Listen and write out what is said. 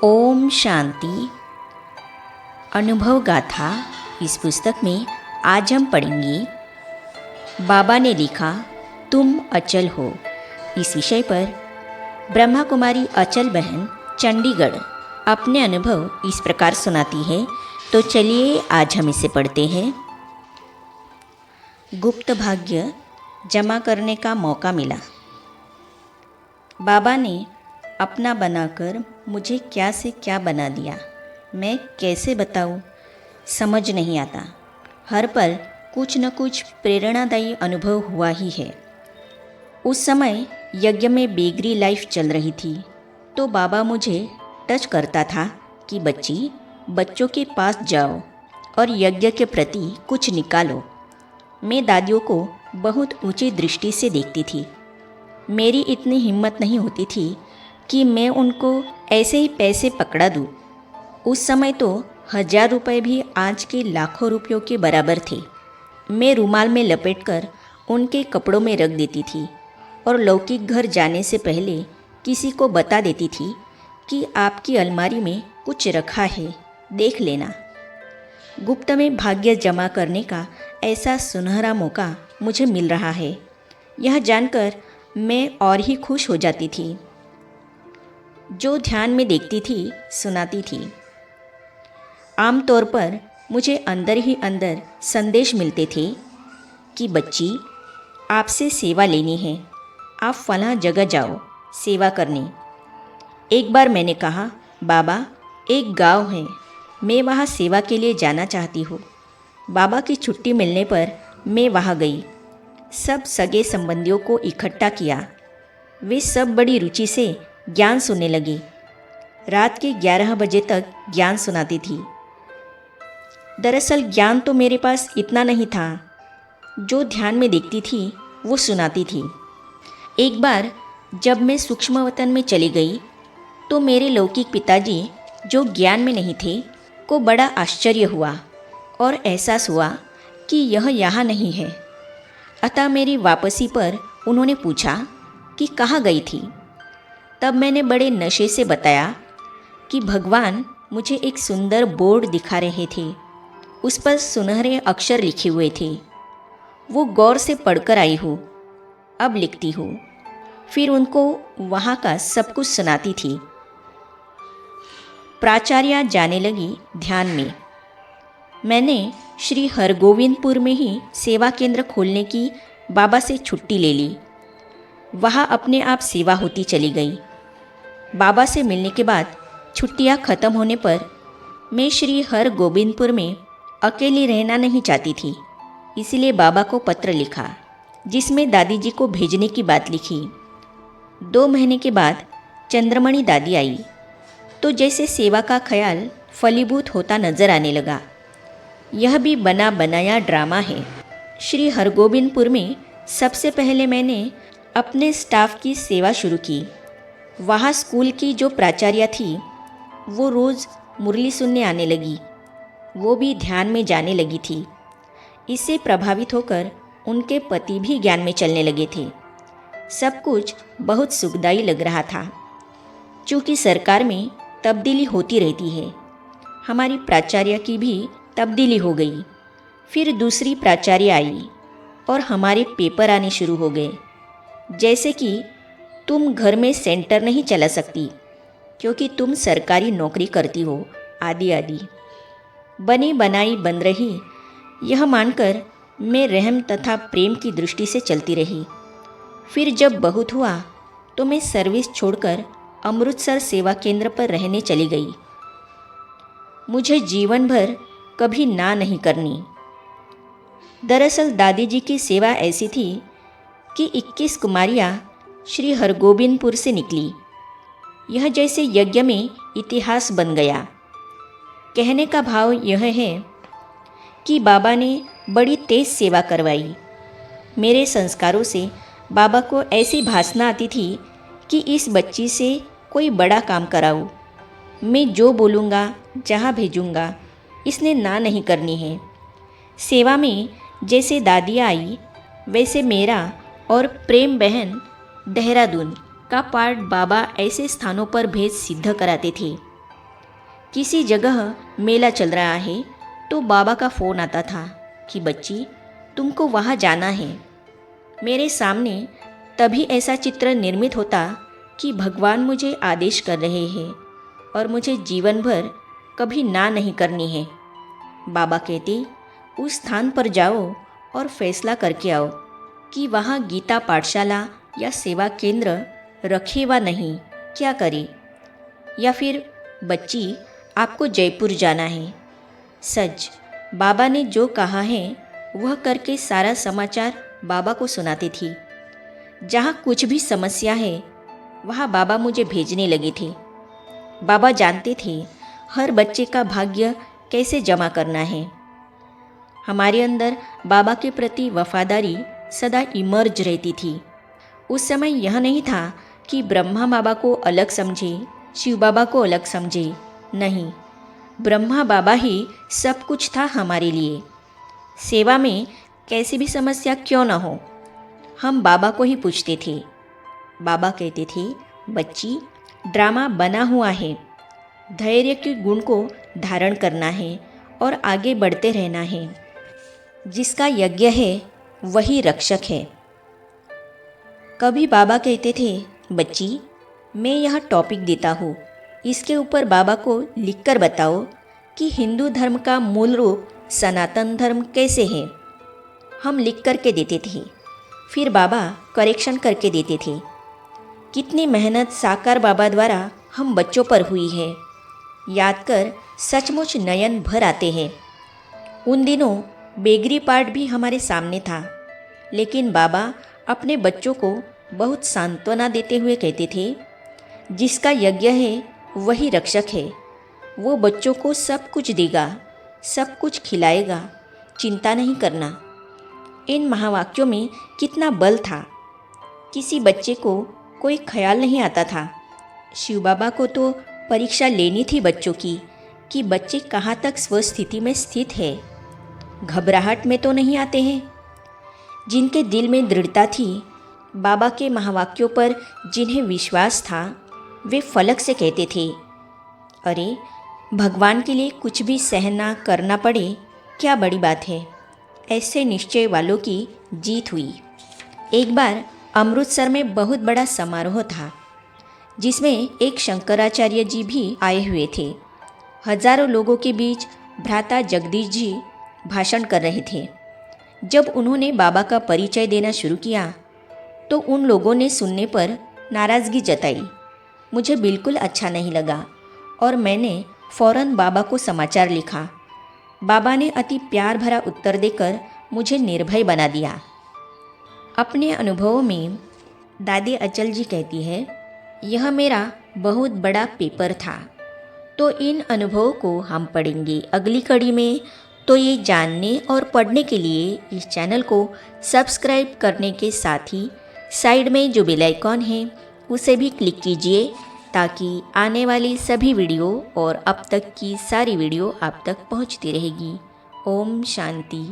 ओम शांति। अनुभव गाथा इस पुस्तक में आज हम पढ़ेंगे बाबा ने लिखा तुम अचल हो। इस विषय पर ब्रह्मा कुमारी अचल बहन चंडीगढ़ अपने अनुभव इस प्रकार सुनाती है। तो चलिए आज हम इसे पढ़ते हैं। गुप्त भाग्य जमा करने का मौका मिला। बाबा ने अपना बनाकर मुझे क्या से क्या बना दिया, मैं कैसे बताऊं, समझ नहीं आता। हर पल कुछ न कुछ प्रेरणादायी अनुभव हुआ ही है। उस समय यज्ञ में बेगरी लाइफ चल रही थी, तो बाबा मुझे टच करता था कि बच्ची, बच्चों के पास जाओ और यज्ञ के प्रति कुछ निकालो। मैं दादियों को बहुत ऊंची दृष्टि से देखती थी। मेरी इतनी हिम्मत नहीं होती थी कि मैं उनको ऐसे ही पैसे पकड़ा दूँ। उस समय तो 1000 रुपये भी आज के लाखों रुपयों के बराबर थे। मैं रुमाल में लपेटकर उनके कपड़ों में रख देती थी और लौकिक घर जाने से पहले किसी को बता देती थी कि आपकी अलमारी में कुछ रखा है, देख लेना। गुप्त में भाग्य जमा करने का ऐसा सुनहरा मौका मुझे मिल रहा है, यह जानकर मैं और ही खुश हो जाती थी। जो ध्यान में देखती थी, सुनाती थी। आमतौर पर मुझे अंदर ही अंदर संदेश मिलते थे कि बच्ची, आपसे सेवा लेनी है, आप फलां जगह जाओ सेवा करने। एक बार मैंने कहा, बाबा एक गांव है, मैं वहाँ सेवा के लिए जाना चाहती हूँ। बाबा की छुट्टी मिलने पर मैं वहाँ गई। सब सगे संबंधियों को इकट्ठा किया। वे सब बड़ी रुचि से ज्ञान सुनने लगे। रात के 11 बजे तक ज्ञान सुनाती थी। दरअसल ज्ञान तो मेरे पास इतना नहीं था। जो ध्यान में देखती थी वो सुनाती थी। एक बार जब मैं सूक्ष्म वतन में चली गई तो मेरे लौकिक पिताजी, जो ज्ञान में नहीं थे, को बड़ा आश्चर्य हुआ और एहसास हुआ कि यह यहाँ नहीं है। अतः मेरी वापसी पर उन्होंने पूछा कि कहाँ गई थी। तब मैंने बड़े नशे से बताया कि भगवान मुझे एक सुंदर बोर्ड दिखा रहे थे। उस पर सुनहरे अक्षर लिखे हुए थे। वो गौर से पढ़कर आई हूँ, अब लिखती हूँ। फिर उनको वहाँ का सब कुछ सुनाती थी। प्राचार्या जाने लगी ध्यान में। मैंने श्री हरगोविंदपुर में ही सेवा केंद्र खोलने की बाबा से छुट्टी ले ली। वहाँ अपने आप सेवा होती चली गई। बाबा से मिलने के बाद छुट्टियाँ ख़त्म होने पर मैं श्री हरगोविंदपुर में अकेली रहना नहीं चाहती थी, इसलिए बाबा को पत्र लिखा, जिसमें दादी जी को भेजने की बात लिखी। 2 महीने के बाद चंद्रमणि दादी आई तो जैसे सेवा का ख्याल फलीभूत होता नजर आने लगा। यह भी बना बनाया ड्रामा है। श्री हरगोविंदपुर में सबसे पहले मैंने अपने स्टाफ की सेवा शुरू की। वहाँ स्कूल की जो प्राचार्या थी वो रोज़ मुरली सुनने आने लगी। वो भी ध्यान में जाने लगी थी। इससे प्रभावित होकर उनके पति भी ज्ञान में चलने लगे थे। सब कुछ बहुत सुखदायी लग रहा था। चूँकि सरकार में तब्दीली होती रहती है, हमारी प्राचार्य की भी तब्दीली हो गई। फिर दूसरी प्राचार्य आई और हमारे पेपर आने शुरू हो गए, जैसे कि तुम घर में सेंटर नहीं चला सकती क्योंकि तुम सरकारी नौकरी करती हो, आदि आदि। बनी बनाई बन रही, यह मानकर मैं रहम तथा प्रेम की दृष्टि से चलती रही। फिर जब बहुत हुआ तो मैं सर्विस छोड़कर अमृतसर सेवा केंद्र पर रहने चली गई। मुझे जीवन भर कभी ना नहीं करनी। दरअसल दादी जी की सेवा ऐसी थी कि 21 कुमारियाँ श्री हरगोविंदपुर से निकली। यह जैसे यज्ञ में इतिहास बन गया। कहने का भाव यह है कि बाबा ने बड़ी तेज सेवा करवाई। मेरे संस्कारों से बाबा को ऐसी भासना आती थी कि इस बच्ची से कोई बड़ा काम कराऊं। मैं जो बोलूँगा, जहाँ भेजूँगा, इसने ना नहीं करनी है। सेवा में जैसे दादी आई, वैसे मेरा और प्रेम बहन देहरादून का पार्ट बाबा ऐसे स्थानों पर भेज सिद्ध कराते थे किसी जगह मेला चल रहा है तो बाबा का फ़ोन आता था कि बच्ची तुमको वहाँ जाना है। मेरे सामने तभी ऐसा चित्र निर्मित होता कि भगवान मुझे आदेश कर रहे हैं और मुझे जीवन भर कभी ना नहीं करनी है। बाबा कहते उस स्थान पर जाओ और फैसला करके आओ कि वहाँ गीता पाठशाला या सेवा केंद्र रखे व नहीं, क्या करे। या फिर बच्ची आपको जयपुर जाना है। सच बाबा ने जो कहा है वह करके सारा समाचार बाबा को सुनाती थी। जहाँ कुछ भी समस्या है वहाँ बाबा मुझे भेजने लगे थे। बाबा जानते थे हर बच्चे का भाग्य कैसे जमा करना है। हमारे अंदर बाबा के प्रति वफादारी सदा इमर्ज रहती थी। उस समय यह नहीं था कि ब्रह्मा बाबा को अलग समझे, शिव बाबा को अलग समझे। नहीं, ब्रह्मा बाबा ही सब कुछ था हमारे लिए। सेवा में कैसी भी समस्या क्यों न हो, हम बाबा को ही पूछते थे। बाबा कहते थे बच्ची ड्रामा बना हुआ है, धैर्य के गुण को धारण करना है और आगे बढ़ते रहना है। जिसका यज्ञ है वही रक्षक है। कभी बाबा कहते थे बच्ची मैं यह टॉपिक देता हूँ, इसके ऊपर बाबा को लिखकर बताओ कि हिंदू धर्म का मूल रूप सनातन धर्म कैसे है। हम लिख करके देते थे, फिर बाबा करेक्शन करके देते थे। कितनी मेहनत साकार बाबा द्वारा हम बच्चों पर हुई है, याद कर सचमुच नयन भर आते हैं। उन दिनों बेगरी पाठ भी हमारे सामने था, लेकिन बाबा अपने बच्चों को बहुत सांत्वना देते हुए कहते थे जिसका यज्ञ है वही रक्षक है। वो बच्चों को सब कुछ देगा, सब कुछ खिलाएगा, चिंता नहीं करना। इन महावाक्यों में कितना बल था। किसी बच्चे को कोई ख्याल नहीं आता था। शिव बाबा को तो परीक्षा लेनी थी बच्चों की कि बच्चे कहाँ तक स्वस्थिति में स्थित है, घबराहट में तो नहीं आते हैं। जिनके दिल में दृढ़ता थी, बाबा के महावाक्यों पर जिन्हें विश्वास था, वे फलक से कहते थे अरे भगवान के लिए कुछ भी सहना करना पड़े क्या बड़ी बात है। ऐसे निश्चय वालों की जीत हुई। एक बार अमृतसर में बहुत बड़ा समारोह था जिसमें एक शंकराचार्य जी भी आए हुए थे। हजारों लोगों के बीच भ्राता जगदीश जी भाषण कर रहे थे। जब उन्होंने बाबा का परिचय देना शुरू किया तो उन लोगों ने सुनने पर नाराज़गी जताई। मुझे बिल्कुल अच्छा नहीं लगा और मैंने फ़ौरन बाबा को समाचार लिखा। बाबा ने अति प्यार भरा उत्तर देकर मुझे निर्भय बना दिया। अपने अनुभवों में दादी अचल जी कहती है यह मेरा बहुत बड़ा पेपर था। तो इन अनुभवों को हम पढ़ेंगे अगली कड़ी में। तो ये जानने और पढ़ने के लिए इस चैनल को सब्सक्राइब करने के साथ ही साइड में जो बेल आइकॉन है उसे भी क्लिक कीजिए ताकि आने वाली सभी वीडियो और अब तक की सारी वीडियो आप तक पहुंचती रहेगी। ओम शांति।